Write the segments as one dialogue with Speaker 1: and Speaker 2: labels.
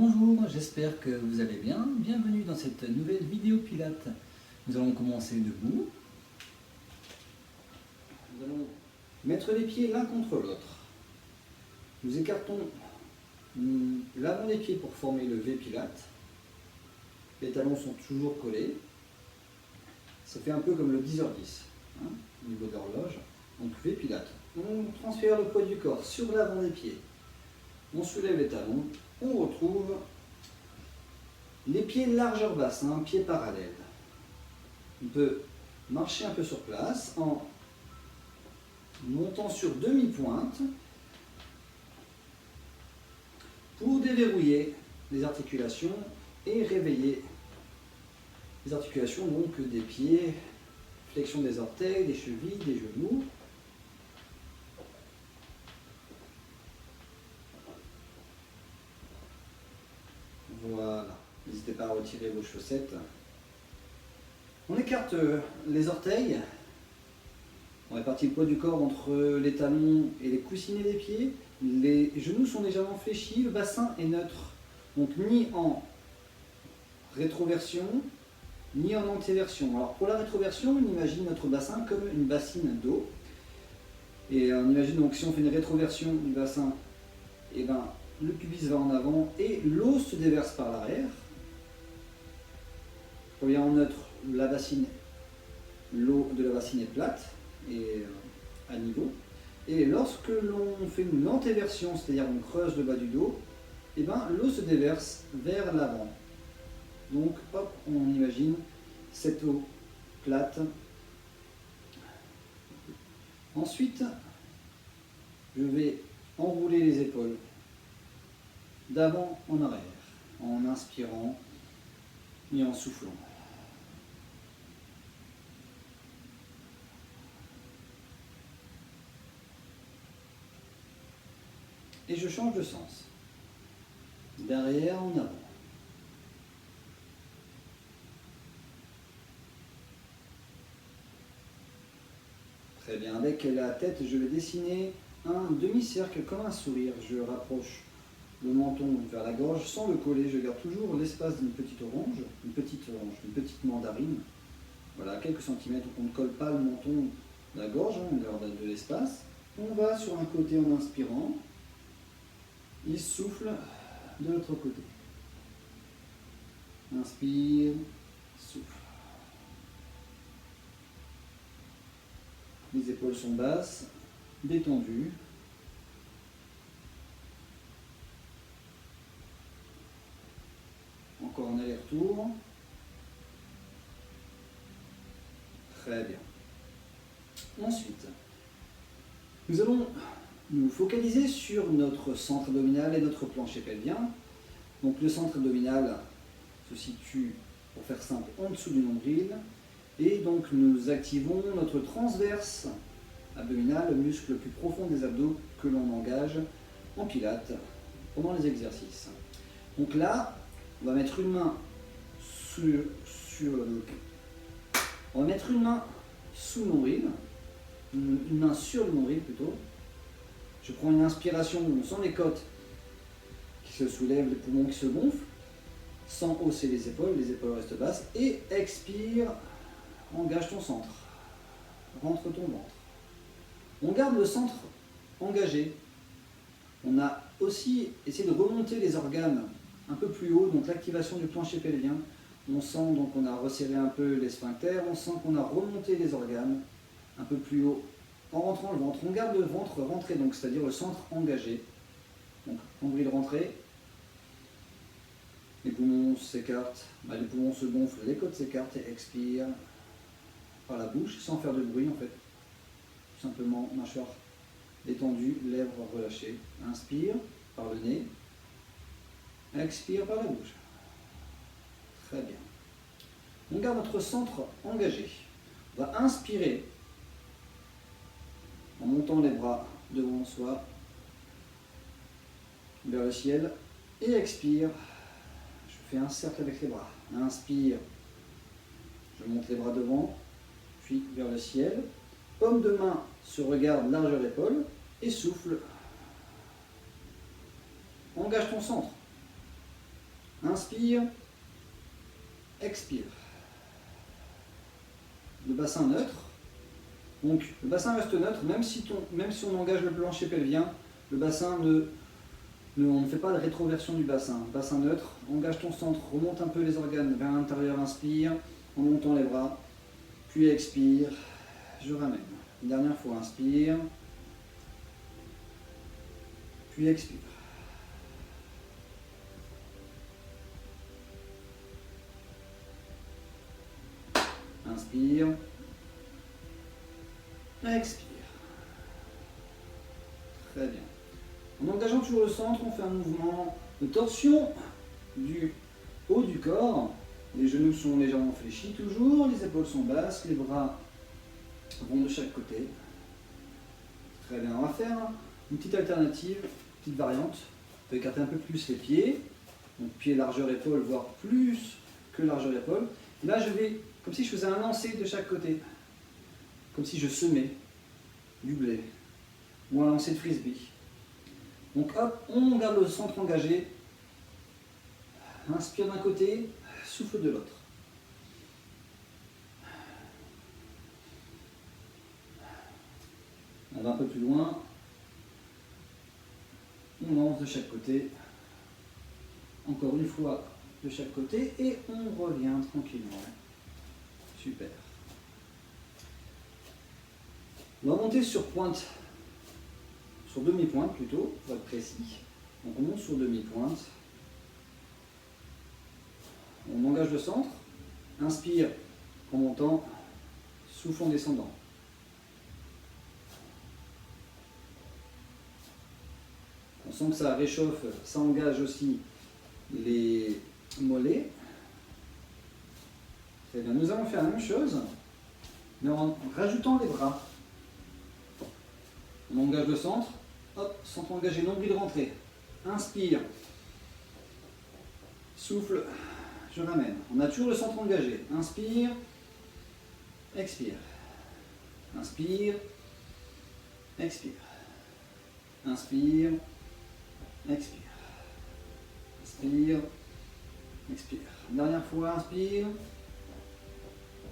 Speaker 1: Bonjour, j'espère que vous allez bien. Bienvenue dans cette nouvelle vidéo Pilates. Nous allons commencer debout. Nous allons mettre les pieds l'un contre l'autre. Nous écartons l'avant des pieds pour former le V Pilates. Les talons sont toujours collés. Ça fait un peu comme le 10h10 au niveau de l'horloge. Donc V Pilates. On transfère le poids du corps sur l'avant des pieds. On soulève les talons. On retrouve les pieds largeur basse, pieds parallèles. On peut marcher un peu sur place en montant sur demi-pointe pour déverrouiller les articulations et réveiller les articulations donc des pieds, flexion des orteils, des chevilles, des genoux. Voilà, n'hésitez pas à retirer vos chaussettes. On écarte les orteils, on répartit le poids du corps entre les talons et les coussinets des pieds. Les genoux sont légèrement fléchis, le bassin est neutre, donc ni en rétroversion, ni en antéversion. Alors pour la rétroversion, on imagine notre bassin comme une bassine d'eau. Et on imagine donc si on fait une rétroversion du bassin, et le pubis va en avant et l'eau se déverse par l'arrière. Pour bien en neutre, l'eau de la bassine est plate et à niveau. Et lorsque l'on fait une antéversion, c'est-à-dire on creuse le bas du dos, l'eau se déverse vers l'avant. Donc hop, on imagine cette eau plate. Ensuite, je vais enrouler les épaules d'avant en arrière, en inspirant et en soufflant. Et je change de sens, d'arrière en avant. Très bien, avec la tête, je vais dessiner un demi-cercle comme un sourire. Je rapproche le menton vers la gorge sans le coller. Je garde toujours l'espace d'une petite orange, une petite mandarine. Voilà, quelques centimètres. On ne colle pas le menton de la gorge, on garde de l'espace. On va sur un côté en inspirant. Il souffle de l'autre côté. Inspire, souffle. Les épaules sont basses, détendues. Encore un aller-retour. Très bien. Ensuite, nous allons nous focaliser sur notre centre abdominal et notre plancher pelvien. Donc le centre abdominal se situe, pour faire simple, en dessous du nombril. Et donc nous activons notre transverse abdominal, le muscle le plus profond des abdos que l'on engage en pilates pendant les exercices. Donc là, on va mettre une main on va mettre une main sous le nombril, une main sur le nombril plutôt. Je prends une inspiration où on sent les côtes qui se soulèvent, les poumons qui se gonflent, sans hausser les épaules restent basses. Et expire, engage ton centre, rentre ton ventre. On garde le centre engagé. On a aussi essayé de remonter les organes un peu plus haut, donc l'activation du plancher pelvien. On sent donc on a resserré un peu les sphincters, on sent qu'on a remonté les organes un peu plus haut en rentrant le ventre. On garde le ventre rentré, donc c'est-à-dire le centre engagé. Donc nombril rentré, les poumons s'écartent, les poumons se gonflent, les côtes s'écartent et expire par la bouche sans faire de bruit en fait. Tout simplement mâchoire détendue, lèvres relâchées. Inspire par le nez, expire par la bouche. Très bien. On garde notre centre engagé. On va inspirer en montant les bras devant soi vers le ciel et expire. Je fais un cercle avec les bras. Inspire, je monte les bras devant, puis vers le ciel. Paume de main se regarde largeur épaule et souffle. Engage ton centre. Inspire, expire. Le bassin neutre. Donc le bassin reste neutre, même si on engage le plancher pelvien, le bassin on ne fait pas de rétroversion du bassin. Bassin neutre, engage ton centre, remonte un peu les organes vers l'intérieur, inspire, en montant les bras, puis expire, je ramène. Une dernière fois, inspire, puis expire. Inspire, expire. Très bien. En engageant toujours le centre, on fait un mouvement de torsion du haut du corps. Les genoux sont légèrement fléchis toujours, les épaules sont basses, les bras vont de chaque côté. Très bien, on va faire une petite alternative, une petite variante. On peut écarter un peu plus les pieds, donc pied largeur épaule, voire plus que largeur épaule. Et là, je vais, comme si je faisais un lancer de chaque côté, comme si je semais du blé ou un lancer de frisbee. Donc hop, on garde le centre engagé, inspire d'un côté, souffle de l'autre. On va un peu plus loin, on lance de chaque côté, encore une fois de chaque côté et on revient tranquillement. Super. On va monter sur pointe, sur demi-pointe plutôt, pour être précis. Donc on monte sur demi-pointe. On engage le centre, inspire en montant, souffle en descendant. On sent que ça réchauffe, ça engage aussi les mollets. Très bien, nous allons faire la même chose, mais en rajoutant les bras. On engage le centre, hop, centre engagé, nombril rentré. Inspire, souffle, je ramène. On a toujours le centre engagé. Inspire, expire. Inspire, expire. Inspire, expire. Inspire, expire. Dernière fois, inspire.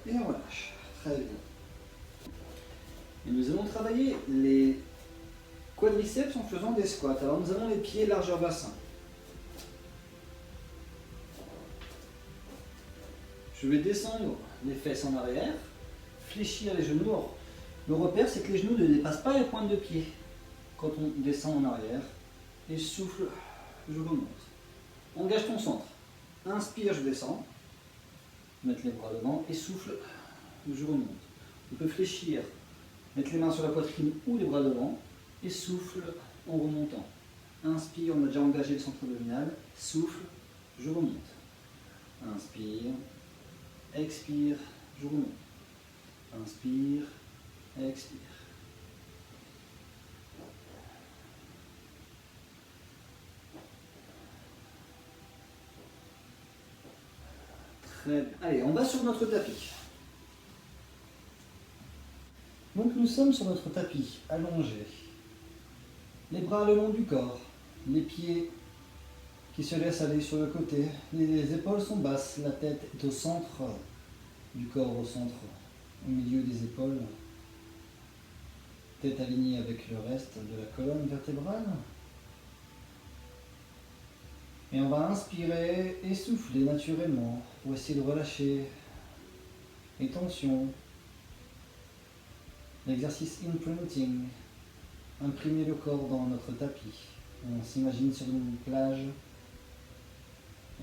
Speaker 1: Et on relâche. Très bien. Et nous allons travailler les quadriceps en faisant des squats. Alors nous avons les pieds largeur bassin. Je vais descendre les fesses en arrière, fléchir les genoux. Alors, le repère, c'est que les genoux ne dépassent pas les pointes de pied quand on descend en arrière. Et je souffle, je remonte. Engage ton centre. Inspire, je descends. Mettre les bras devant et souffle, je remonte. On peut fléchir, mettre les mains sur la poitrine ou les bras devant et souffle en remontant. Inspire, on a déjà engagé le centre abdominal. Souffle, je remonte. Inspire, expire, je remonte. Inspire, expire. Très bien. Allez, on va sur notre tapis. Donc nous sommes sur notre tapis, allongé. Les bras le long du corps, les pieds qui se laissent aller sur le côté, les épaules sont basses, la tête est au centre du corps, au centre, au milieu des épaules. Tête alignée avec le reste de la colonne vertébrale. Et on va inspirer et souffler naturellement pour essayer de relâcher les tensions. L'exercice imprinting, imprimer le corps dans notre tapis. On s'imagine sur une plage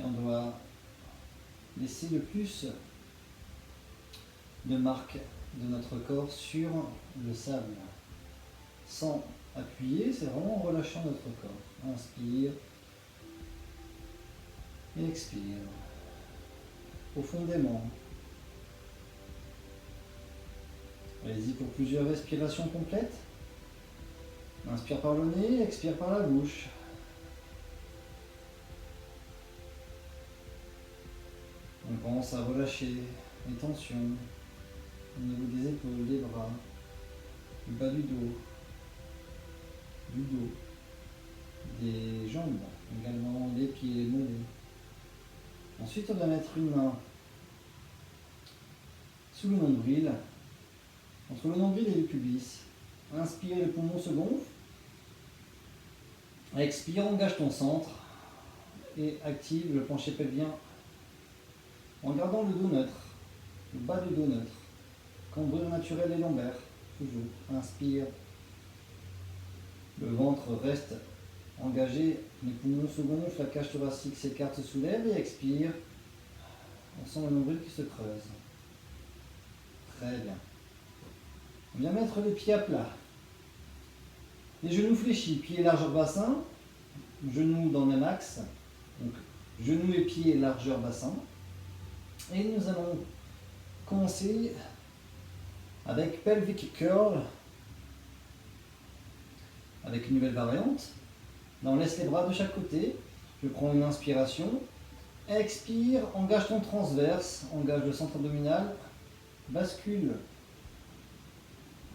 Speaker 1: et on doit laisser le plus de marques de notre corps sur le sable. Sans appuyer, c'est vraiment en relâchant notre corps. Inspire. Et expire profondément. Allez-y pour plusieurs respirations complètes. Inspire par le nez, expire par la bouche. On commence à relâcher les tensions au niveau des épaules, des bras, du bas du dos, des jambes, également les pieds, les mollets. Ensuite, on va mettre une main sous le nombril, entre le nombril et le pubis. Inspire, les poumons se gonflent. Expire, engage ton centre et active le plancher pelvien en gardant le dos neutre, le bas du dos neutre. Cambrure naturelle et lombaire, toujours. Inspire, le ventre reste engagé, les poumons se gonflent, la cage thoracique s'écarte, se soulève et expire. On sent le nombril qui se creuse. Très bien. On vient mettre les pieds à plat. Les genoux fléchis, pieds largeur bassin, genoux dans le même axe. Donc genoux et pieds largeur bassin. Et nous allons commencer avec pelvic curl, avec une nouvelle variante. Là, on laisse les bras de chaque côté. Je prends une inspiration. Expire, engage ton transverse, engage le centre abdominal, bascule.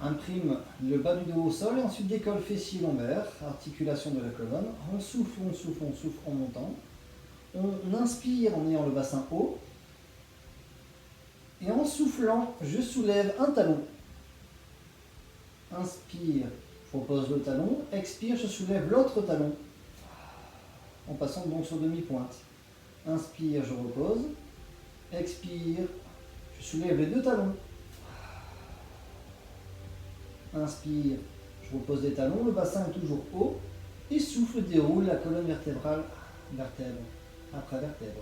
Speaker 1: Imprime le bas du dos au sol et ensuite décolle fessier lombaire, articulation de la colonne. On souffle, on souffle, on souffle en montant. On inspire en ayant le bassin haut. Et en soufflant, je soulève un talon. Inspire, je repose le talon. Expire, je soulève l'autre talon. En passant donc sur demi-pointe. Inspire, je repose. Expire, je soulève les deux talons. Inspire, je repose les talons, le bassin est toujours haut. Et souffle, déroule la colonne vertébrale, vertèbre après vertèbre.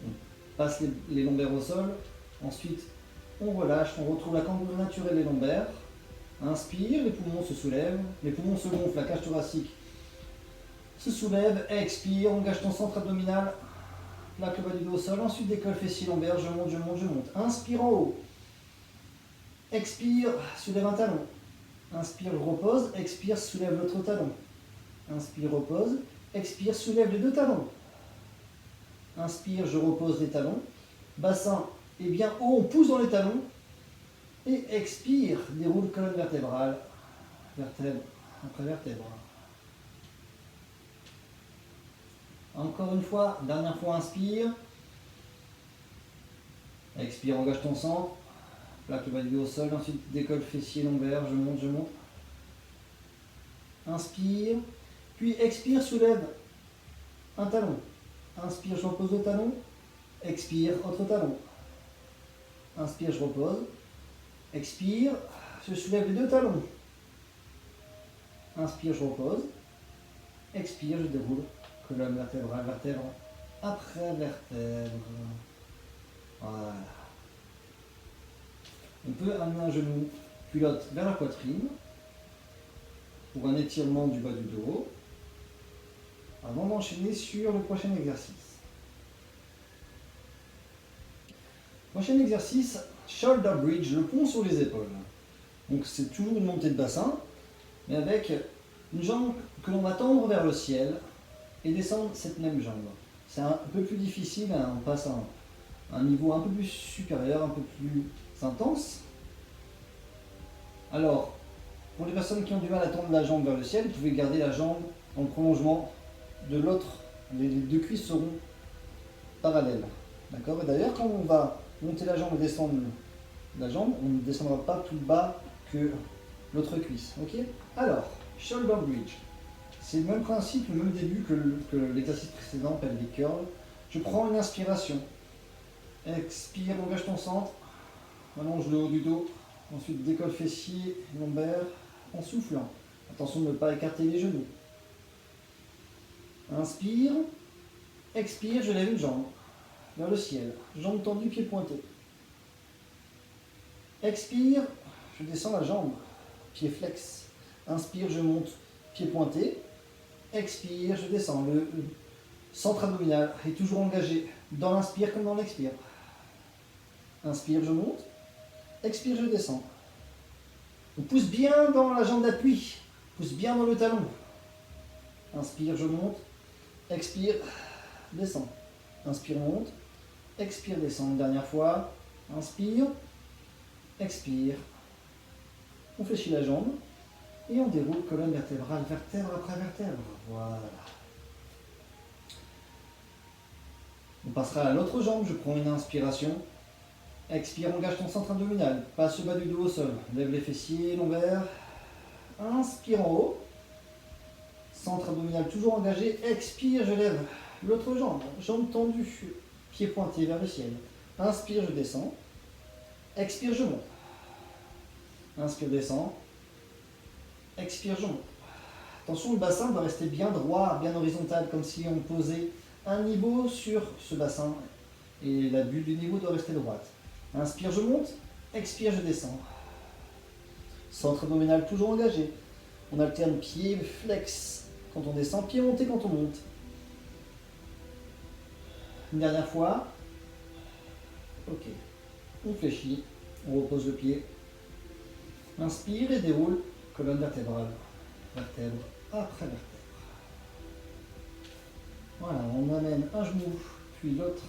Speaker 1: On passe les lombaires au sol. Ensuite, on relâche, on retrouve la cambrure naturelle des lombaires. Inspire, les poumons se soulèvent, les poumons se gonflent, la cage thoracique se soulève. Expire, engage ton centre abdominal, plaque le bas du dos au sol. Ensuite, décolle fessier lombaire, je monte, je monte, je monte. Inspire en haut. Expire, soulève un talon. Inspire, je repose. Expire, soulève l'autre talon. Inspire, repose. Expire, soulève les deux talons. Inspire, je repose les talons. Bassin est bien haut, on pousse dans les talons. Et expire, déroule colonne vertébrale, vertèbre après vertèbre. Encore une fois, dernière fois, inspire. Expire, engage ton centre. Plaque le bas du dos au sol, ensuite décolle fessier lombaire, je monte, je monte. Inspire, puis expire, soulève un talon. Inspire, je repose le talon. Expire, autre talon. Inspire, je repose. Expire, je soulève les deux talons. Inspire, je repose. Expire, je déroule. Colonne vertébrale, vertèbre après vertèbre. Voilà. On peut amener un genou culotte vers la poitrine pour un étirement du bas du dos avant d'enchaîner sur le prochain exercice. Prochain exercice, shoulder bridge, le pont sur les épaules. Donc c'est toujours une montée de bassin, mais avec une jambe que l'on va tendre vers le ciel et descendre cette même jambe. C'est un peu plus difficile, hein, on passe à un niveau un peu plus supérieur, un peu plus intense. Alors, pour les personnes qui ont du mal à tendre la jambe vers le ciel, vous pouvez garder la jambe en prolongement de l'autre. Les deux cuisses seront parallèles. D'accord ? Et d'ailleurs, quand on va monter la jambe et descendre la jambe, on ne descendra pas plus bas que l'autre cuisse. Ok ? Alors, shoulder bridge. C'est le même principe, le même début que l'exercice précédent, pelvic curl. Je prends une inspiration. Expire, engage ton centre. Allonge le haut du dos. Ensuite, décolle fessier, lombaire, en soufflant. Attention de ne pas écarter les genoux. Inspire. Expire, je lève une jambe vers le ciel. Jambe tendue, pied pointé. Expire, je descends la jambe, pied flex. Inspire, je monte, pied pointé. Expire, je descends. Le centre abdominal est toujours engagé dans l'inspire comme dans l'expire. Inspire, je monte. Expire, je descends. On pousse bien dans la jambe d'appui. Pousse bien dans le talon. Inspire, je monte. Expire, descends. Inspire, monte. Expire, descends. Une dernière fois. Inspire. Expire. On fléchit la jambe. Et on déroule colonne vertébrale, vertèbre après vertèbre. Voilà. On passera à l'autre jambe, je prends une inspiration. Expire, engage ton centre abdominal. Passe le bas du dos au sol. Lève les fessiers, lombaires. Inspire en haut. Centre abdominal toujours engagé. Expire, je lève l'autre jambe. Jambe tendue. Pied pointé vers le ciel. Inspire, je descends. Expire, je monte. Inspire, descends. Expire, je monte. Attention, le bassin doit rester bien droit, bien horizontal, comme si on posait un niveau sur ce bassin. Et la bulle du niveau doit rester droite. Inspire, je monte. Expire, je descends. Centre abdominal toujours engagé. On alterne pied flex quand on descend, pied monté quand on monte. Une dernière fois. Ok. On fléchit. On repose le pied. Inspire et déroule. Colonne vertébrale. Vertèbre après vertèbre. Voilà, on amène un genou, puis l'autre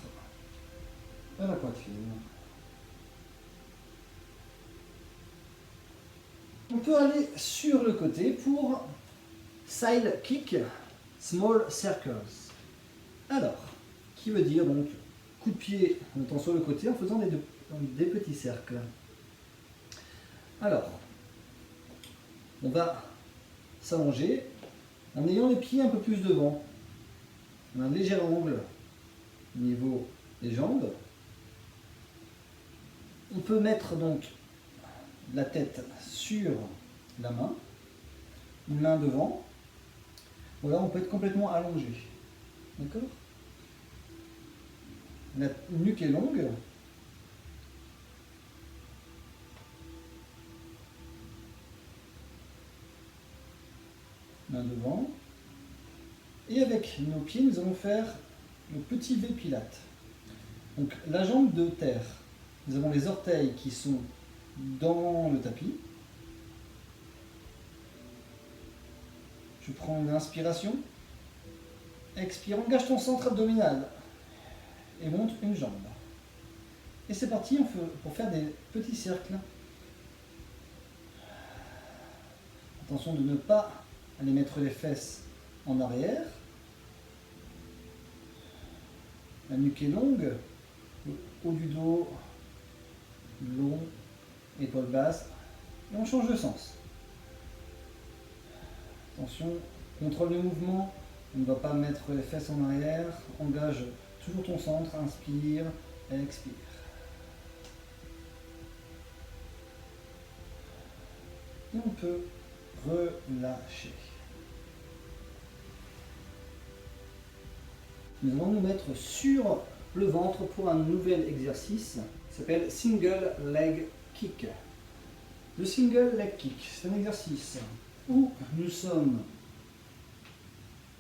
Speaker 1: à la poitrine. On peut aller sur le côté pour side kick, small circles. Alors, qui veut dire donc coup de pied en étant sur le côté en faisant des petits cercles. Alors, on va s'allonger en ayant les pieds un peu plus devant. On a un léger angle au niveau des jambes. On peut mettre donc la tête sur la main, une main devant. Ou alors on peut être complètement allongé. D'accord? La nuque est longue. Main devant. Et avec nos pieds, nous allons faire le petit V pilate. Donc la jambe de terre, nous avons les orteils qui sont dans le tapis. Je prends une inspiration. Expire, engage ton centre abdominal. Et monte une jambe. Et c'est parti pour faire des petits cercles. Attention de ne pas aller mettre les fesses en arrière. La nuque est longue, le haut du dos long, épaule basse, et on change de sens. Attention, contrôle le mouvement, on ne va pas mettre les fesses en arrière, engage toujours ton centre, inspire, expire. Et on peut relâcher. Nous allons nous mettre sur le ventre pour un nouvel exercice qui s'appelle Single Leg Kick. Le Single Leg Kick, c'est un exercice où nous sommes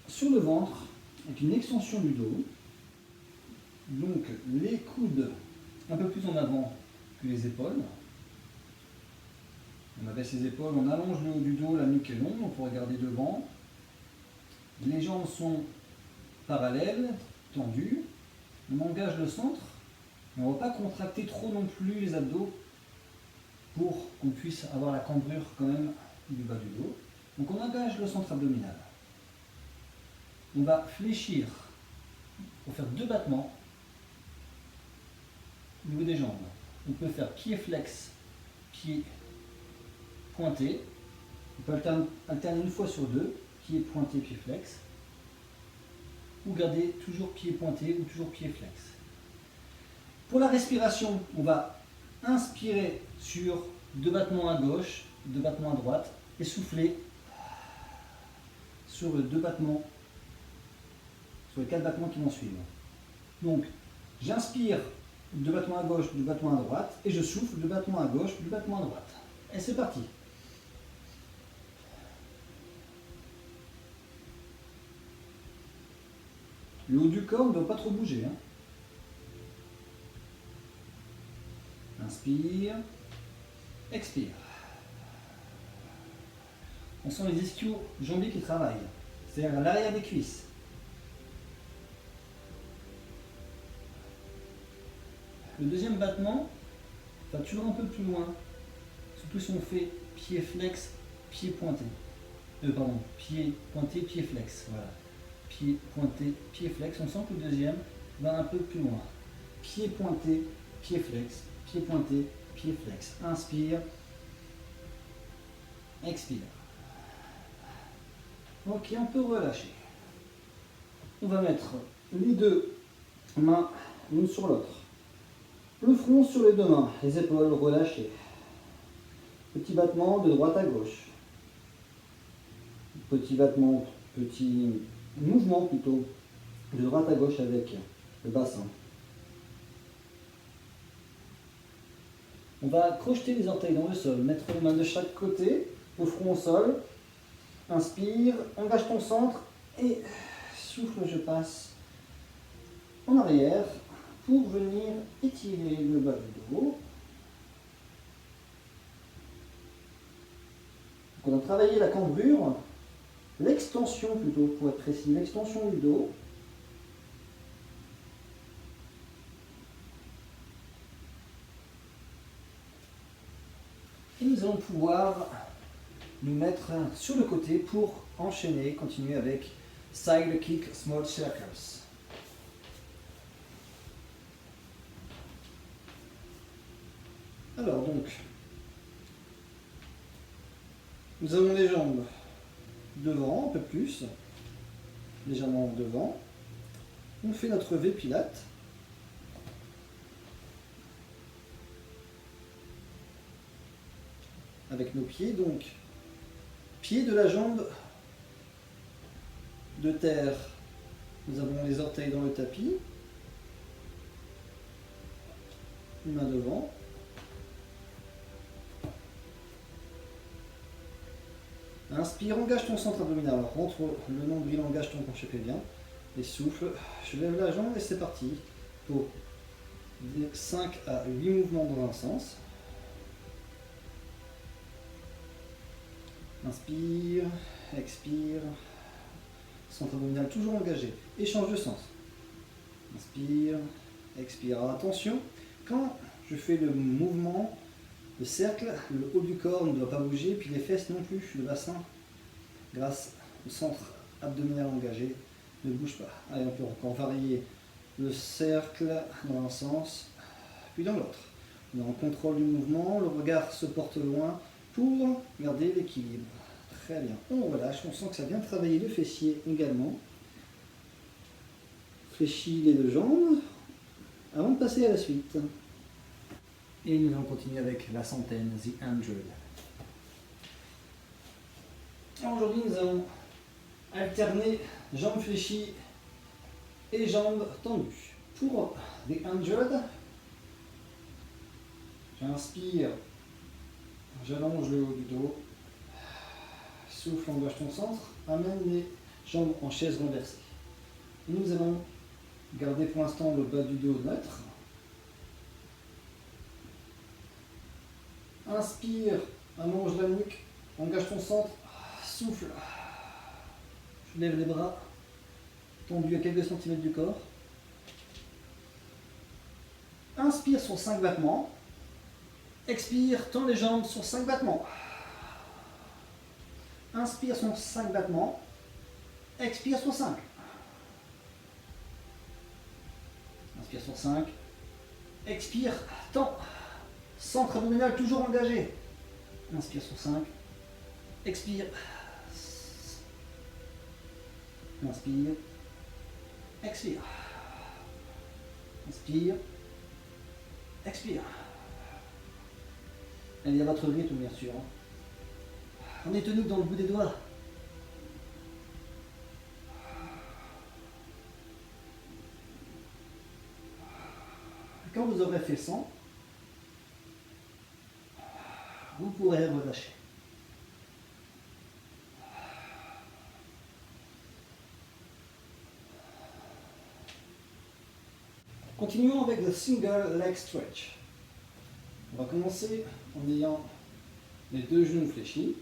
Speaker 1: sur le ventre avec une extension du dos. Donc les coudes un peu plus en avant que les épaules. On abaisse les épaules, on allonge le haut du dos, la nuque est longue, on peut regarder devant. Les jambes sont parallèles, tendues. On engage le centre, mais on ne va pas contracter trop non plus les abdos pour qu'on puisse avoir la cambrure quand même du bas du dos. Donc on engage le centre abdominal. On va fléchir pour faire 2 battements au niveau des jambes. On peut faire pied flex, pied pointé. On peut alterner une fois sur 2, pied pointé, pied flex. Ou garder toujours pied pointé ou toujours pied flex. Pour la respiration, on va inspirer sur 2 battements à gauche, 2 battements à droite et souffler sur les 2 battements, sur les 4 battements qui vont suivre. Donc, j'inspire 2 battements à gauche, 2 battements à droite et je souffle 2 battements à gauche, 2 battements à droite. Et c'est parti. Le haut du corps ne doit pas trop bouger. Inspire, expire. On sent les ischio-jambiers qui travaillent, c'est-à-dire à l'arrière des cuisses. Le deuxième battement va toujours un peu plus loin, surtout si on fait pied flex, pied pointé. Pied pointé, pied flex. Voilà. Pied pointé, pied flex. On sent que le deuxième va un peu plus loin. Pied pointé, pied flex, pied pointé, pied flex. Inspire, expire. Ok, on peut relâcher. On va mettre les deux mains l'une sur l'autre. Le front sur les deux mains, les épaules relâchées. Petit battement de droite à gauche. Petit battement, petit mouvement plutôt, de droite à gauche avec le bassin. On va crocheter les orteils dans le sol, mettre les mains de chaque côté, au front au sol. Inspire, engage ton centre et souffle, je passe en arrière pour venir étirer le bas du dos. Donc on a travaillé la cambrure, l'extension plutôt, pour être précis, l'extension du dos. Et nous allons pouvoir nous mettre sur le côté pour enchaîner, continuer avec side kick small circles. Alors donc, nous avons les jambes devant, un peu plus, légèrement devant. On fait notre V-pilate. Avec nos pieds, donc, pied de la jambe de terre. Nous avons les orteils dans le tapis. Une main devant. Inspire, engage ton centre abdominal. Alors, rentre le nombril, engage ton penché pelvien. Et souffle, je lève la jambe et c'est parti. Pour 5 à 8 mouvements dans un sens. Inspire, expire. Centre abdominal toujours engagé. Et change de sens. Inspire, expire. Alors, attention, quand je fais le mouvement, le cercle, le haut du corps ne doit pas bouger, puis les fesses non plus, le bassin, grâce au centre abdominal engagé, ne bouge pas. Allez, on peut encore varier le cercle dans un sens, puis dans l'autre. On est en contrôle du mouvement, le regard se porte loin pour garder l'équilibre. Très bien, on relâche, on sent que ça vient travailler le fessier également. Fléchis les deux jambes avant de passer à la suite. Et nous allons continuer avec la centaine, The 100. Aujourd'hui, nous allons alterner jambes fléchies et jambes tendues. Pour The 100, j'inspire, j'allonge le haut du dos, souffle, engage ton centre, amène les jambes en chaise renversée. Nous allons garder pour l'instant le bas du dos neutre. Inspire, allonge la nuque, engage ton centre, souffle. Je lève les bras, tendus à quelques centimètres du corps. Inspire sur 5 battements. Expire, tends les jambes sur 5 battements. Inspire sur 5 battements. Expire sur 5. Inspire sur 5. Expire, tends. Centre abdominal toujours engagé. Inspire sur 5. Expire. Inspire. Expire. Inspire. Expire. Allez, à votre rythme, bien sûr. On est tenu dans le bout des doigts. Quand vous aurez fait 100, vous pourrez relâcher. Continuons avec le single leg stretch. On va commencer en ayant les deux genoux fléchis.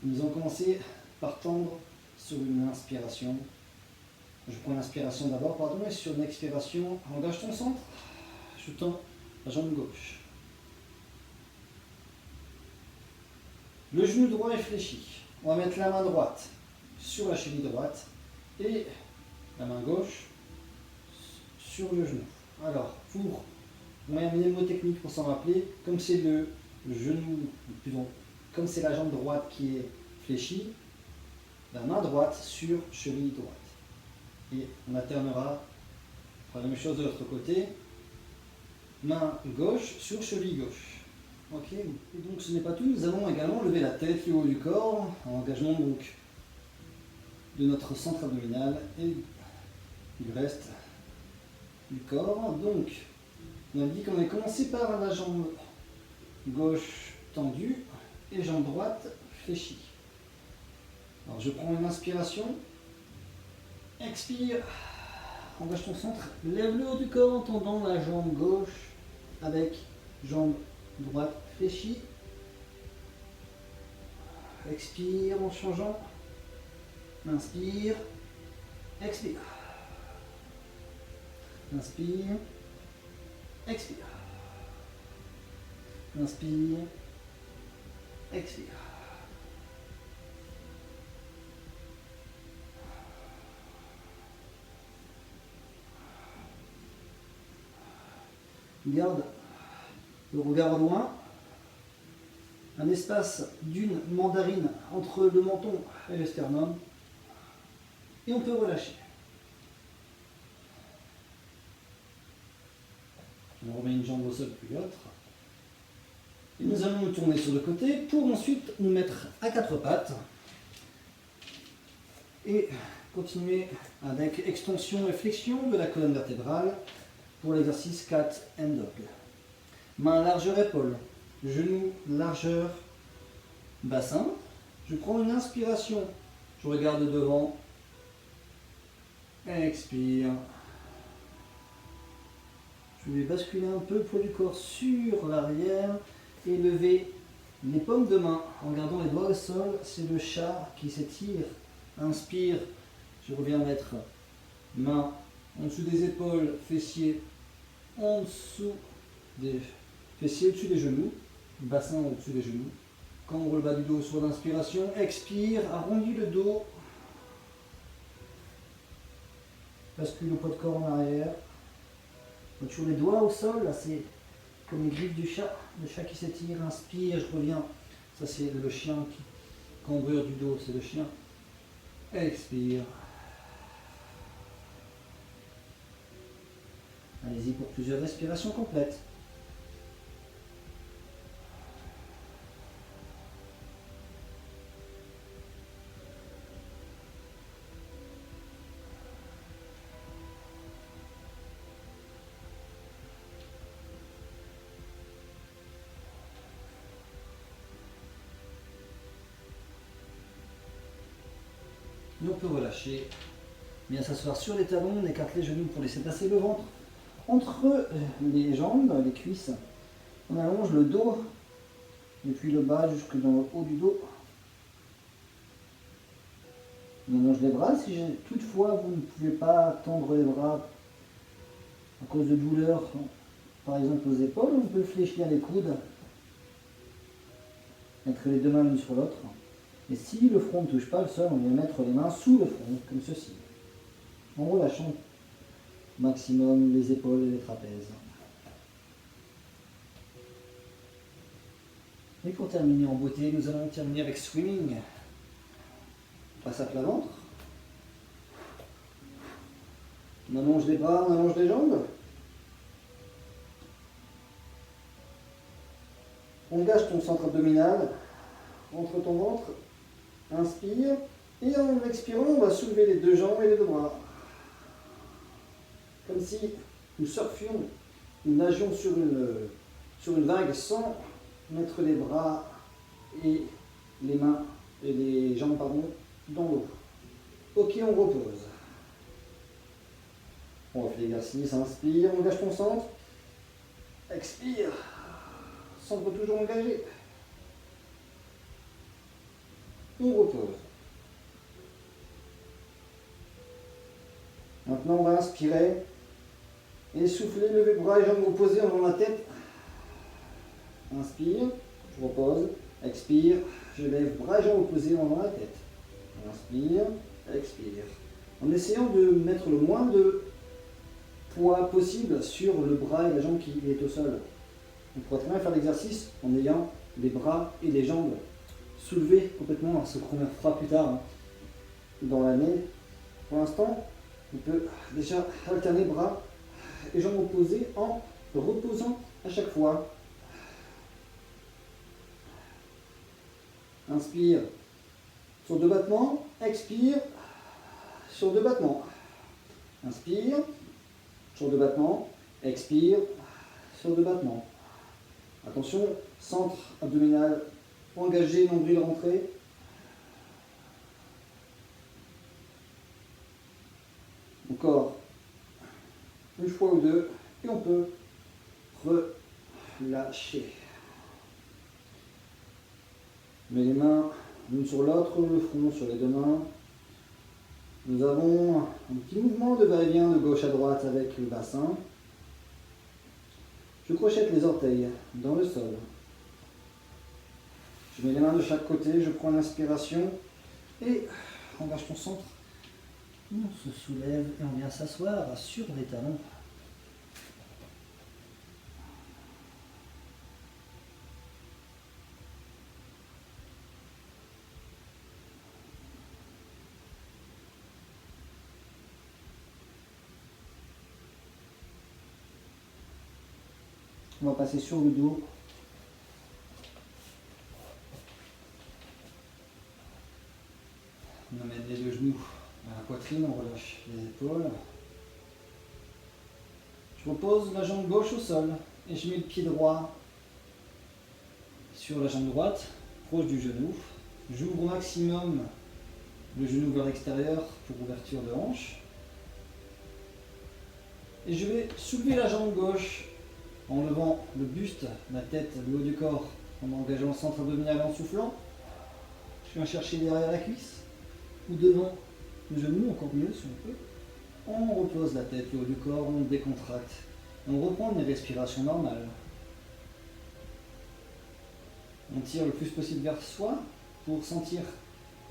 Speaker 1: Nous allons commencer par tendre sur une inspiration. Je prends l'inspiration d'abord, pardon, et sur une expiration, engage ton centre. Je tends la jambe gauche. Le genou droit est fléchi. On va mettre la main droite sur la cheville droite et la main gauche sur le genou. Alors, pour moyen mnémotechnique pour s'en rappeler, comme c'est le genou, plutôt, comme c'est la jambe droite qui est fléchie, la main droite sur cheville droite. Et on alternera, on fera la même chose de l'autre côté, main gauche sur cheville gauche. Ok, et donc ce n'est pas tout, nous allons également lever la tête, le haut du corps, en engagement donc de notre centre abdominal et du reste du corps. Donc, on a dit qu'on avait commencé par la jambe gauche tendue et jambe droite fléchie. Alors je prends une inspiration, expire, engage ton centre, lève le haut du corps en tendant la jambe gauche avec jambe droite fléchie. Expire en changeant. Inspire, expire. Inspire, expire. Inspire, expire. Garde le regard au loin. Un espace d'une mandarine entre le menton et le sternum. Et on peut relâcher. On remet une jambe au sol puis l'autre. Et nous allons nous tourner sur le côté pour ensuite nous mettre à quatre pattes. Et continuer avec extension et flexion de la colonne vertébrale pour l'exercice cat and dog. Main largeur épaule, genou largeur bassin. Je prends une inspiration, je regarde devant. Expire. Je vais basculer un peu le poids du corps sur l'arrière et lever les paumes de main en gardant les doigts au sol. C'est le chat qui s'étire. Inspire. Je reviens mettre main en dessous des épaules, fessiers en dessous des fessiers, au-dessus des genoux, bassin au-dessus des genoux. Quand on roule le bas du dos sur l'inspiration, expire, arrondis le dos. Bascule le poids de corps en arrière. On a toujours les doigts au sol, là c'est comme les griffes du chat. Le chat qui s'étire, inspire, je reviens. Ça c'est le chien qui cambrure du dos, c'est le chien. Expire. Allez-y pour plusieurs respirations complètes. Et on peut relâcher, bien s'asseoir sur les talons, on écarte les genoux pour laisser passer le ventre entre les jambes, les cuisses. On allonge le dos depuis le bas jusque dans le haut du dos. On allonge les bras. Si toutefois vous ne pouvez pas tendre les bras à cause de douleurs, par exemple aux épaules, on peut fléchir les coudes, mettre les deux mains l'une sur l'autre. Et si le front ne touche pas le sol, on vient mettre les mains sous le front, comme ceci, en relâchant au maximum les épaules et les trapèzes. Et pour terminer en beauté, nous allons terminer avec swimming. On passe à plat ventre. On allonge les bras, on allonge les jambes. Engage ton centre abdominal entre ton ventre. Inspire. Et en expirant, on va soulever les deux jambes et les deux bras. Comme si nous surfions, nous nagions sur une vague sans mettre les bras et les mains et les jambes dans l'eau. Ok, on repose. On refait l'exercice, inspire, engage ton centre. Expire. Centre toujours engagé. On repose. Maintenant, on va inspirer et souffler, lever bras et jambes opposés en levant la tête. Inspire, je repose, expire, je lève bras et jambes opposés en levant la tête. Inspire, expire. en essayant de mettre le moins de poids possible sur le bras et la jambe qui est au sol. On pourrait très bien faire l'exercice en ayant les bras et les jambes soulevés complètement, ce qu'on fera plus tard dans l'année. Pour l'instant, on peut déjà alterner bras et jambes opposées en reposant à chaque fois. Inspire sur 2 battements, expire sur 2 battements. Inspire sur 2 battements, expire sur 2 battements. Attention, centre abdominal engagé, nombril rentré. Encore une fois ou deux et on peut relâcher. Mets les mains l'une sur l'autre, le front sur les 2 mains. Nous avons un petit mouvement de va-et-vient de gauche à droite avec le bassin. Je crochette les orteils dans le sol. Je mets les mains de chaque côté, je prends l'inspiration et engage ton centre. On se soulève et on vient s'asseoir sur les talons. On va passer sur le dos. On amène les 2 genoux à la poitrine, on relâche les épaules. Je repose la jambe gauche au sol et je mets le pied droit sur la jambe droite, proche du genou. J'ouvre au maximum le genou vers l'extérieur pour ouverture de hanche. Et je vais soulever la jambe gauche en levant le buste, la tête, le haut du corps, en engageant le centre abdominal en soufflant. Je viens chercher derrière la cuisse ou devant le genou, encore mieux si on peut. On repose la tête, le haut du corps, on décontracte. On reprend une respiration normale. On tire le plus possible vers soi pour sentir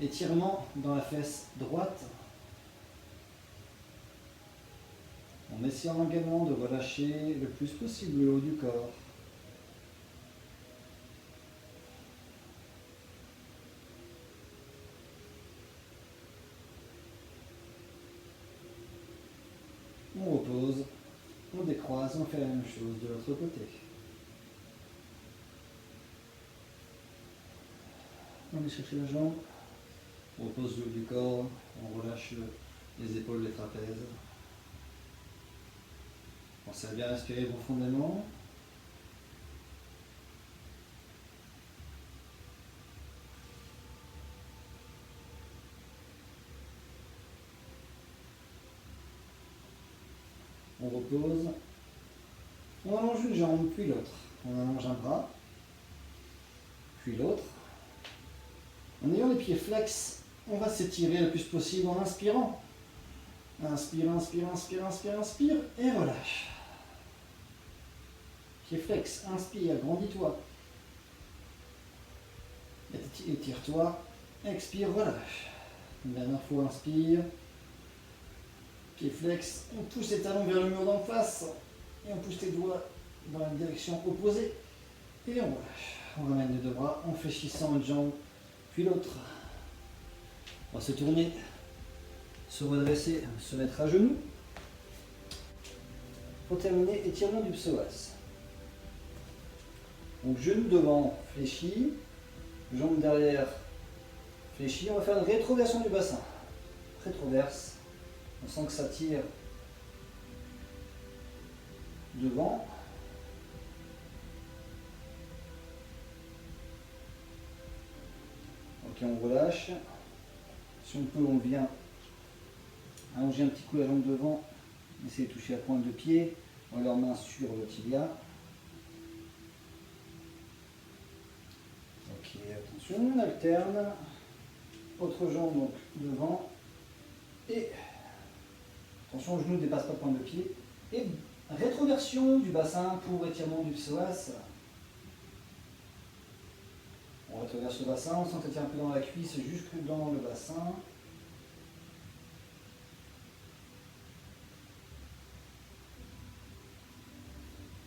Speaker 1: étirement dans la fesse droite. En essayant également de relâcher le plus possible le haut du corps. On repose, on décroise, on fait la même chose de l'autre côté. On va chercher la jambe, on repose le haut du corps, on relâche les épaules, les trapèzes. Pensez à bien respirer profondément. On repose. On allonge une jambe, puis l'autre. On allonge un bras, puis l'autre. En ayant les pieds flex, on va s'étirer le plus possible en inspirant. Inspire, inspire, inspire, inspire, inspire et relâche. Pied flex, inspire, grandis-toi. Étire-toi, expire, relâche. Une dernière fois, inspire. Pied flex, on pousse les talons vers le mur d'en face et on pousse les doigts dans la direction opposée et on relâche. On ramène les 2 bras en fléchissant une jambe puis l'autre. On va se tourner, se redresser, se mettre à genoux. Pour terminer, étirement du psoas. Donc genou devant fléchi, jambe derrière fléchi. On va faire une rétroversion du bassin. Rétroverse. On sent que ça tire devant. Ok, on relâche. Si on peut, on vient allonger un petit coup la jambe devant. Essayer de toucher la pointe de pied. On met leurs mains sur le tibia. Ok, attention, on alterne. Autre jambe donc devant. Et attention, le genou ne dépasse pas le point de pied. Et rétroversion du bassin pour étirement du psoas. On rétroverse le bassin, on s'entretient un peu dans la cuisse jusque dans le bassin.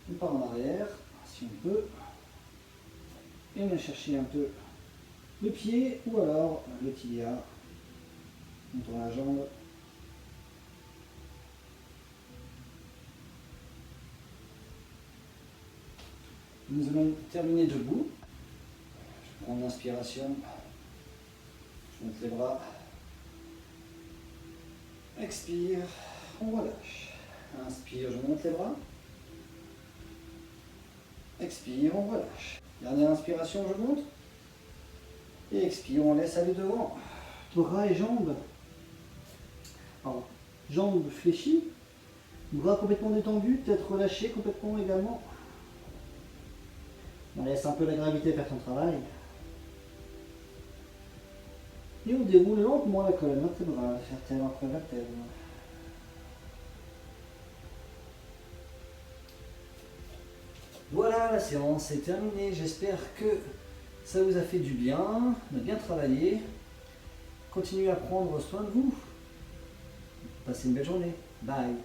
Speaker 1: On part en arrière, si on peut. Et on vient chercher un peu le pied ou alors le tibia. On tourne la jambe. Nous allons terminer debout. Je prends une inspiration. Je monte les bras. Expire, on relâche. Inspire, je monte les bras. Expire, on relâche. Dernière inspiration, je monte. Et expire, on laisse aller devant. Bras et jambes. Alors, jambes fléchies. Bras complètement détendus, tête relâchée complètement également. On laisse un peu la gravité faire son travail. Et on déroule lentement la colonne vertébrale, vertèbre après vertèbre. Voilà, la séance est terminée. J'espère que ça vous a fait du bien. On a bien travaillé. Continuez à prendre soin de vous. Passez une belle journée. Bye.